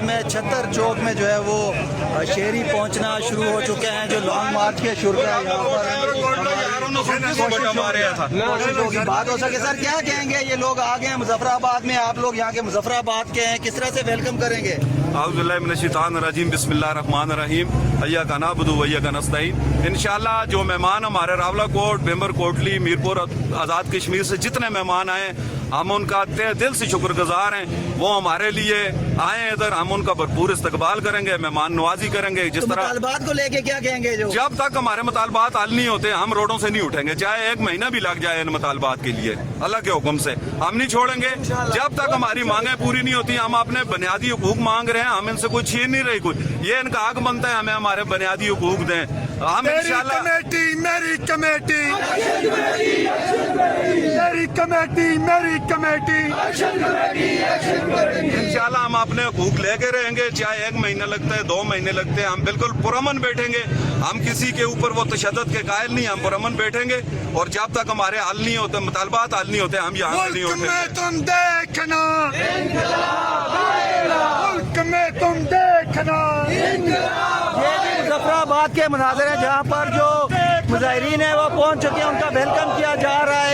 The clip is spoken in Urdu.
میں چھتر چوک میں جو ہے وہ شہری پہنچنا شروع ہو چکے ہیں. جو لانگ مارچ کے شرکا یہاں پر بات ہو سکے. سر کیا کہیں گے؟ یہ لوگ آ گئے ہیں مظفر آباد میں، آپ لوگ یہاں کے مظفر آباد کے ہیں، کس طرح سے ویلکم کریں گے؟ اعوذ باللہ من الشیطان الرجیم، بسم اللہ الرحمن الرحیم، ایاک نعبد و ایاک نستعین. انشاءاللہ جو مہمان ہمارے راولہ کوٹ، بھیمبر کوٹلی، میرپور، آزاد کشمیر سے جتنے مہمان آئے ہم ان کا تہ دل سے شکر گزار ہیں. وہ ہمارے لیے آئے ادھر، ہم ان کا بھرپور استقبال کریں گے، مہمان نوازی کریں گے. جس طرح مطالبات کو لے کے کیا کہیں گے؟ جب تک ہمارے مطالبات حل نہیں ہوتے ہم روڈوں سے نہیں اٹھیں گے، چاہے 1 مہینہ بھی لگ جائے ان مطالبات کے لیے. اللہ کے حکم سے ہم نہیں چھوڑیں گے جب تک ہماری مانگیں پوری نہیں ہوتی. ہم اپنے بنیادی حقوق مانگ رہے ہیں، ہم ان سے کوئی چھین نہیں رہی. کوئی یہ ان کا حق بنتا ہے ہمیں ہمارے بنیادی حقوق دیں. ہم انشاءاللہ میری کمیٹی انشاءاللہ ہم اپنے حقوق لے کے رہیں گے، چاہے 1 مہینہ لگتا ہے، 2 مہینے لگتے ہیں. ہم بالکل پرامن بیٹھیں گے. ہم کسی کے اوپر وہ تشدد کے قائل نہیں، ہم پرامن بیٹھیں گے. اور جب تک ہمارے حل نہیں ہوتے، مطالبات حل نہیں ہوتے، ہم یہاں سے نہیں اٹھیں گے. تم دیکھنا، ملک میں تم دیکھنا. یہ مظفر آباد کے مناظر ہیں جہاں پر جو مظاہرین ہیں وہ پہنچ چکے ہیں، ان کا ویلکم کیا جا رہا ہے.